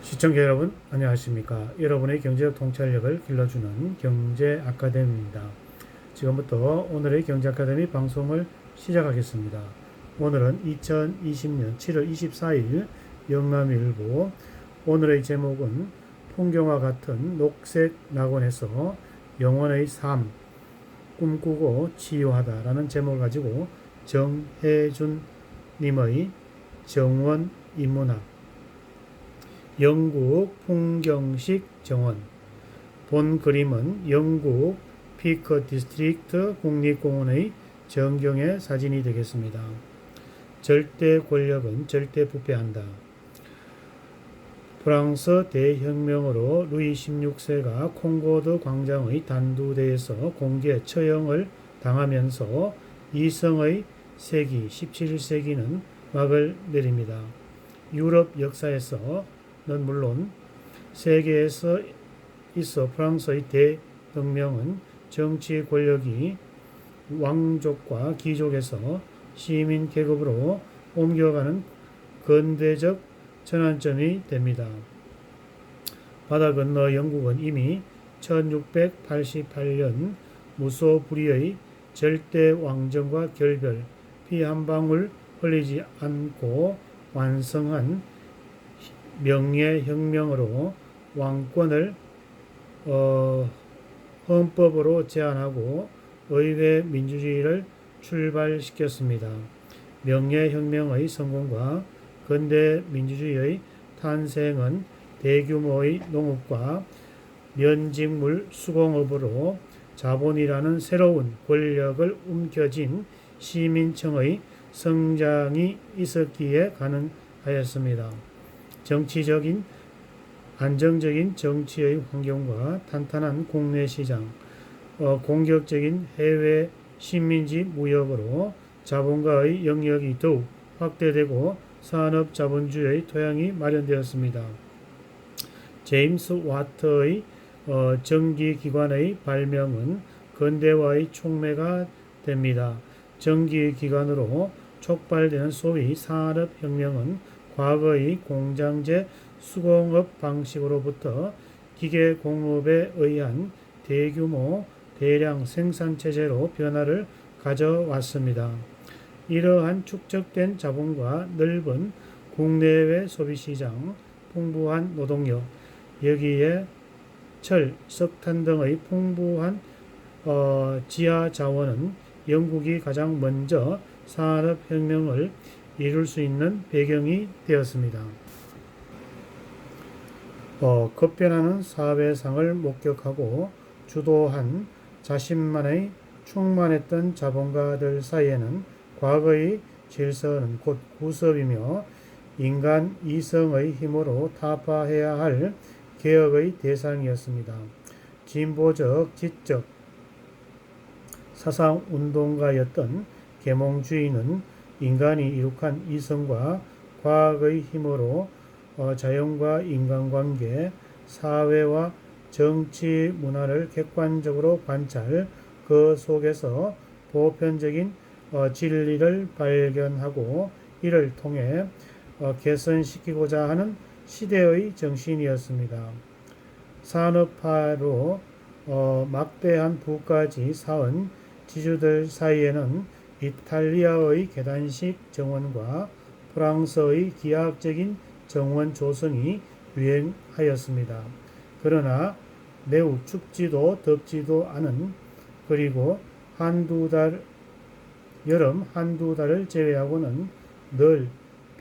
시청자 여러분 안녕하십니까. 여러분의 경제적 통찰력을 길러주는 경제아카데미입니다. 지금부터 오늘의 경제아카데미 방송을 시작하겠습니다. 오늘은 2020년 7월 24일 영남일보. 오늘의 제목은 풍경과 같은 녹색 낙원에서 영원의 삶 꿈꾸고 치유하다라는 제목을 가지고 정혜준 님의 정원 인문학 영국 풍경식 정원. 본 그림은 영국 피커 디스트릭트 국립공원의 전경의 사진이 되겠습니다. 절대 권력은 절대 부패한다. 프랑스 대혁명으로 루이 16세가 콩고드 광장의 단두대에서 공개 처형을 당하면서 이성의 세기 17세기는 막을 내립니다. 유럽 역사에서 는 물론 세계에서 있어 프랑스의 대혁명은 정치 권력이 왕족과 귀족에서 시민 계급으로 옮겨가는 근대적 전환점이 됩니다. 바다 건너 영국은 이미 1688년 무소불위의 절대 왕정과 결별, 피 한 방울 흘리지 않고 완성한 명예혁명으로 왕권을 헌법으로 제한하고 의회 민주주의를 출발시켰습니다. 명예혁명의 성공과 근대 민주주의의 탄생은 대규모의 농업과 면직물 수공업으로 자본이라는 새로운 권력을 움켜쥔 시민층의 성장이 있었기에 가능하였습니다. 정치적인 안정적인 정치의 환경과 탄탄한 국내 시장, 공격적인 해외 식민지 무역으로 자본가의 영역이 더욱 확대되고 산업 자본주의의 토양이 마련되었습니다. 제임스 와트의 전기기관의 발명은 근대화의 촉매가 됩니다. 전기기관으로 촉발되는 소위 산업혁명은 과거의 공장제 수공업 방식으로부터 기계공업에 의한 대규모 대량 생산체제로 변화를 가져왔습니다. 이러한 축적된 자본과 넓은 국내외 소비시장, 풍부한 노동력, 여기에 철, 석탄 등의 풍부한 지하 자원은 영국이 가장 먼저 산업혁명을 이룰 수 있는 배경이 되었습니다. 급변하는 사회상을 목격하고 주도한 자신만의 충만했던 자본가들 사이에는 과거의 질서는 곧 구습이며 인간 이성의 힘으로 타파해야 할 개혁의 대상이었습니다. 진보적 지적 사상운동가였던 계몽주의는 인간이 이룩한 이성과 과학의 힘으로 자연과 인간관계, 사회와 정치, 문화를 객관적으로 관찰, 그 속에서 보편적인 진리를 발견하고 이를 통해 개선시키고자 하는 시대의 정신이었습니다. 산업화로 막대한 부까지 쌓은 지주들 사이에는 이탈리아의 계단식 정원과 프랑스의 기하학적인 정원 조성이 유행하였습니다. 그러나 매우 춥지도 덥지도 않은 그리고 여름 한두 달을 제외하고는 늘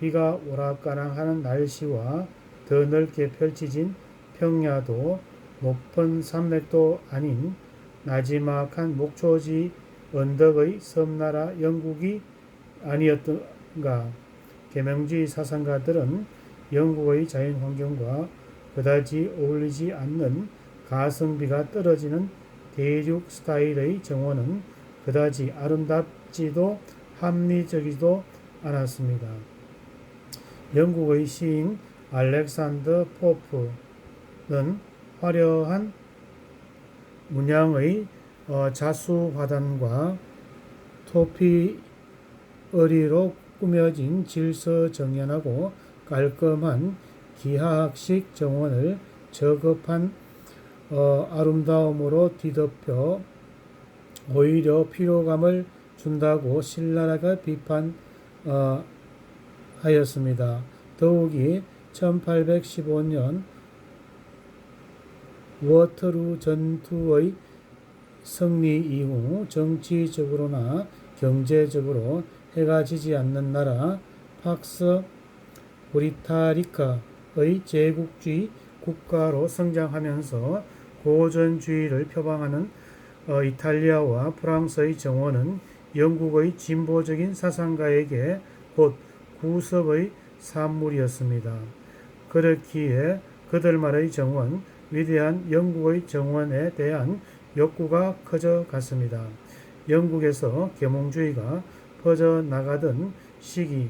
비가 오락가락하는 날씨와 더 넓게 펼쳐진 평야도 높은 산맥도 아닌 나지막한 목초지 언덕의 섬나라 영국이 아니었던가. 계명주의 사상가들은 영국의 자연환경과 그다지 어울리지 않는 가성비가 떨어지는 대륙 스타일의 정원은 그다지 아름답지도 합리적이지도 않았습니다. 영국의 시인 알렉산더 포프는 화려한 문양의 자수화단과 토피어리로 꾸며진 질서정연하고 깔끔한 기하학식 정원을 저급한 아름다움으로 뒤덮여 오히려 피로감을 준다고 신랄하게 비판하였습니다. 더욱이 1815년 워터루 전투의 승리 이후 정치적으로나 경제적으로 해가 지지 않는 나라 팍스 브리타리카의 제국주의 국가로 성장하면서 고전주의를 표방하는 이탈리아와 프랑스의 정원은 영국의 진보적인 사상가에게 곧 구섭의 산물이었습니다. 그렇기에 그들만의 정원, 위대한 영국의 정원에 대한 욕구가 커져갔습니다. 영국에서 계몽주의가 퍼져나가던 시기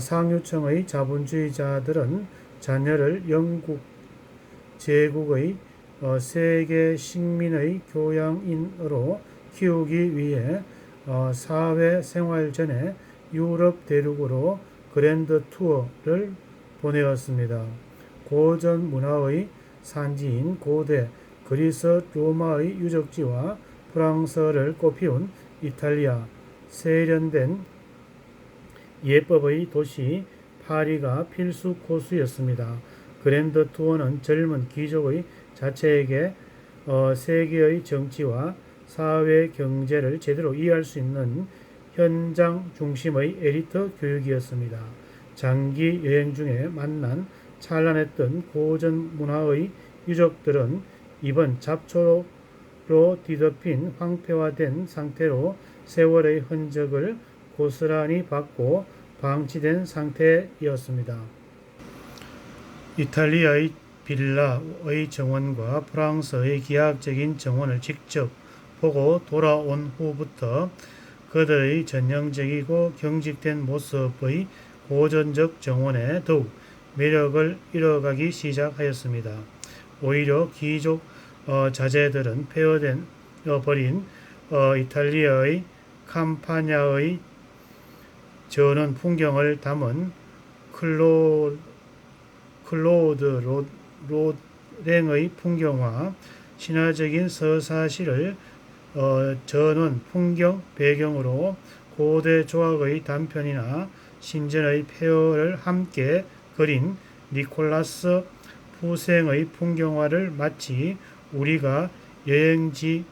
상류층의 자본주의자들은 자녀를 영국 제국의 세계 식민의 교양인으로 키우기 위해 사회생활 전에 유럽 대륙으로 그랜드 투어를 보내었습니다. 고전 문화의 산지인 고대 그리스 로마의 유적지와 프랑스를 꽃피운 이탈리아, 세련된 예법의 도시 파리가 필수 코스였습니다. 그랜드 투어는 젊은 귀족의 자체에게 세계의 정치와 사회 경제를 제대로 이해할 수 있는 현장 중심의 엘리트 교육이었습니다. 장기 여행 중에 만난 찬란했던 고전 문화의 유적들은 이번 잡초로 뒤덮인 황폐화된 상태로 세월의 흔적을 고스란히 받고 방치된 상태였습니다. 이탈리아의 빌라의 정원과 프랑스의 기하학적인 정원을 직접 보고 돌아온 후부터 그들의 전형적이고 경직된 모습의 고전적 정원에 더욱 매력을 잃어가기 시작하였습니다. 오히려 귀족 자제들은 버린 이탈리아의 캄파냐의 저는 풍경을 담은 클로드 로랭의 풍경화, 신화적인 서사시를 저는 풍경 배경으로 고대 조학의 단편이나 신전의 폐허를 함께 그린 니콜라스 후생의 풍경화를 마치 우리가 여행지에서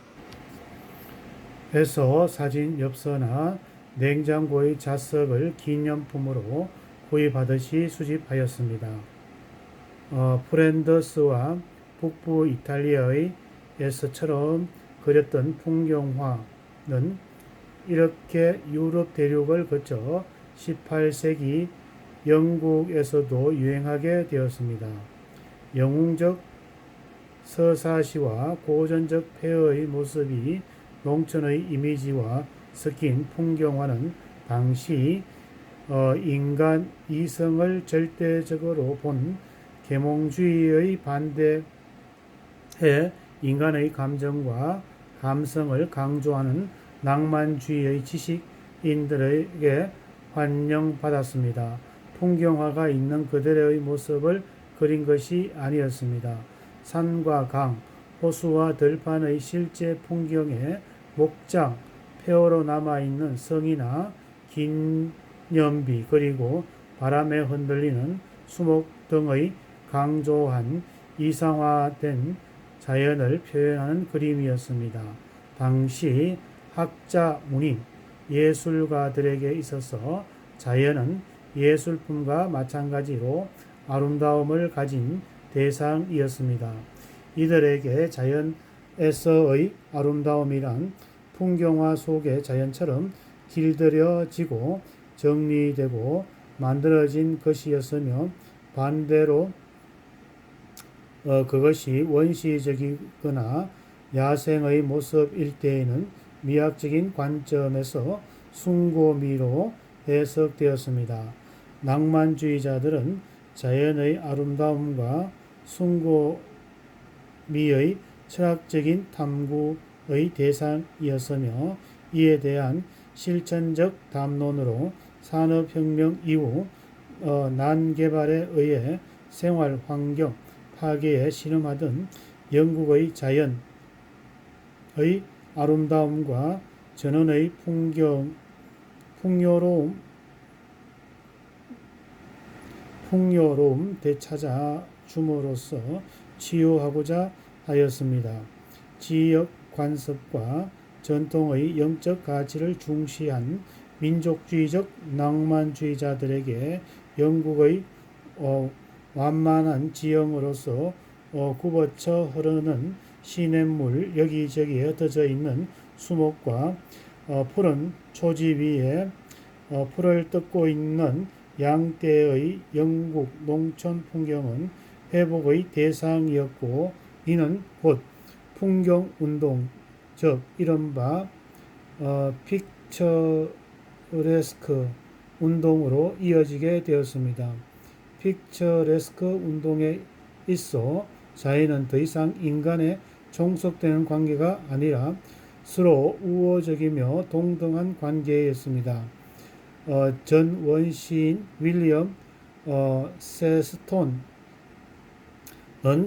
사진 엽서나 냉장고의 자석을 기념품으로 구입하듯이 수집하였습니다. 프랜더스와 북부 이탈리아에서처럼 그렸던 풍경화는 이렇게 유럽 대륙을 거쳐 18세기 영국에서도 유행하게 되었습니다. 영웅적 서사시와 고전적 폐허의 모습이 농촌의 이미지와 섞인 풍경화는 당시 인간 이성을 절대적으로 본 계몽주의의 반대해 인간의 감정과 감성을 강조하는 낭만주의의 지식인들에게 환영받았습니다. 풍경화가 있는 그들의 모습을 그린 것이 아니었습니다. 산과 강, 호수와 들판의 실제 풍경에 목장, 폐허로 남아있는 성이나 긴 연비 그리고 바람에 흔들리는 수목 등의 강조한 이상화된 자연을 표현하는 그림이었습니다. 당시 학자, 문인, 예술가들에게 있어서 자연은 예술품과 마찬가지로 아름다움을 가진 대상이었습니다. 이들에게 자연에서의 아름다움이란 풍경화 속의 자연처럼 길들여지고 정리되고 만들어진 것이었으며 반대로 그것이 원시적이거나 야생의 모습일 때에는 미학적인 관점에서 숭고미로 해석되었습니다. 낭만주의자들은 자연의 아름다움과 숭고미의 철학적인 탐구의 대상이었으며 이에 대한 실천적 담론으로 산업혁명 이후 난개발에 의해 생활 환경 파괴에 실험하던 영국의 자연의 아름다움과 전원의 풍요로움 되찾아 줌으로써 치유하고자 하였습니다. 지역 관습과 전통의 영적 가치를 중시한 민족주의적 낭만주의자들에게 영국의 완만한 지형으로서 굽어쳐 흐르는 시냇물, 여기저기에 흩어져 있는 수목과 푸른 초지 위에 풀을 뜯고 있는 양떼의 영국 농촌 풍경은 회복의 대상이었고, 이는 곧 풍경운동, 즉 이른바 픽처레스크 운동으로 이어지게 되었습니다. 픽처레스크 운동에 있어 자연은 더 이상 인간에 종속되는 관계가 아니라 서로 우호적이며 동등한 관계였습니다. 전 원시인 윌리엄 세스톤은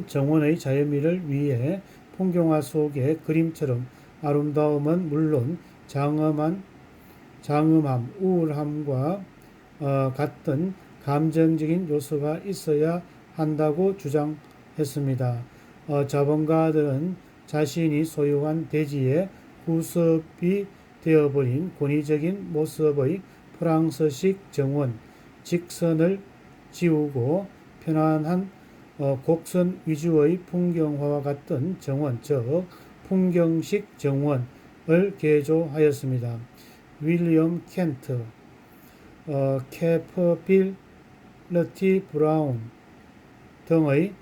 정원의 자연미를 위해 풍경화 속의 그림처럼 아름다움은 물론 장엄함, 우울함과 같은 감정적인 요소가 있어야 한다고 주장했습니다. 자본가들은 자신이 소유한 대지의 구습이 되어버린 권위적인 모습의 프랑스식 정원, 직선을 지우고 편안한 곡선 위주의 풍경화와 같은 정원, 즉 풍경식 정원을 개조하였습니다. 윌리엄 켄트, 캐퍼빌러티 브라운 등의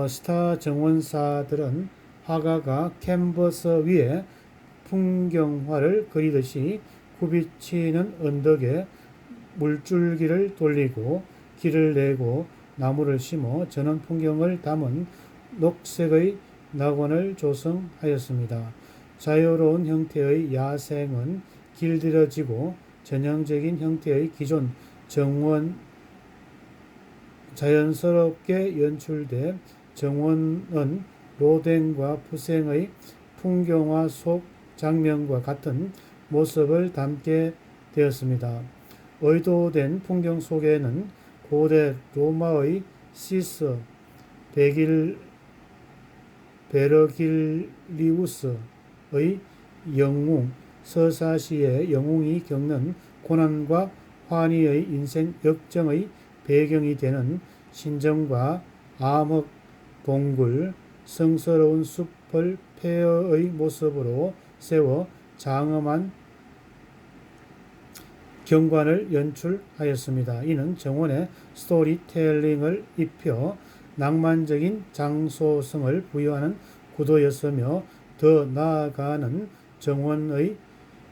스타 정원사들은 화가가 캔버스 위에 풍경화를 그리듯이 굽이치는 언덕에 물줄기를 돌리고 길을 내고 나무를 심어 전원 풍경을 담은 녹색의 낙원을 조성하였습니다. 자유로운 형태의 야생은 길들여지고 전형적인 형태의 기존 정원 자연스럽게 연출돼 정원은 로댕과 푸생의 풍경화 속 장면과 같은 모습을 담게 되었습니다. 의도된 풍경 속에는 고대 로마의 시스, 베르길리우스의 영웅, 서사시의 영웅이 겪는 고난과 환희의 인생 역정의 배경이 되는 신정과 암흑 동굴, 성스러운 숲을 폐허의 모습으로 세워 장엄한 경관을 연출하였습니다. 이는 정원에 스토리텔링을 입혀 낭만적인 장소성을 부여하는 구도였으며, 더 나아가는 정원의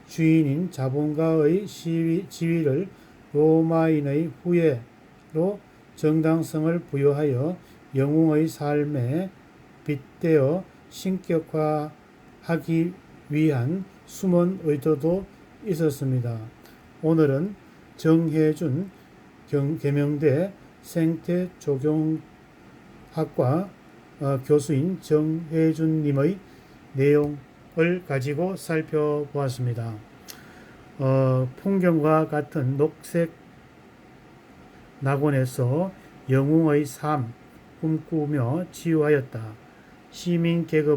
주인인 자본가의 지위를 로마인의 후예로 정당성을 부여하여 영웅의 삶에 빗대어 신격화하기 위한 숨은 의도도 있었습니다. 오늘은 정혜준 계명대 생태조경학과 교수인 정혜준님의 내용을 가지고 살펴보았습니다. 풍경과 같은 녹색 낙원에서 영웅의 삶 꿈꾸며 치유하였다. 시민 계급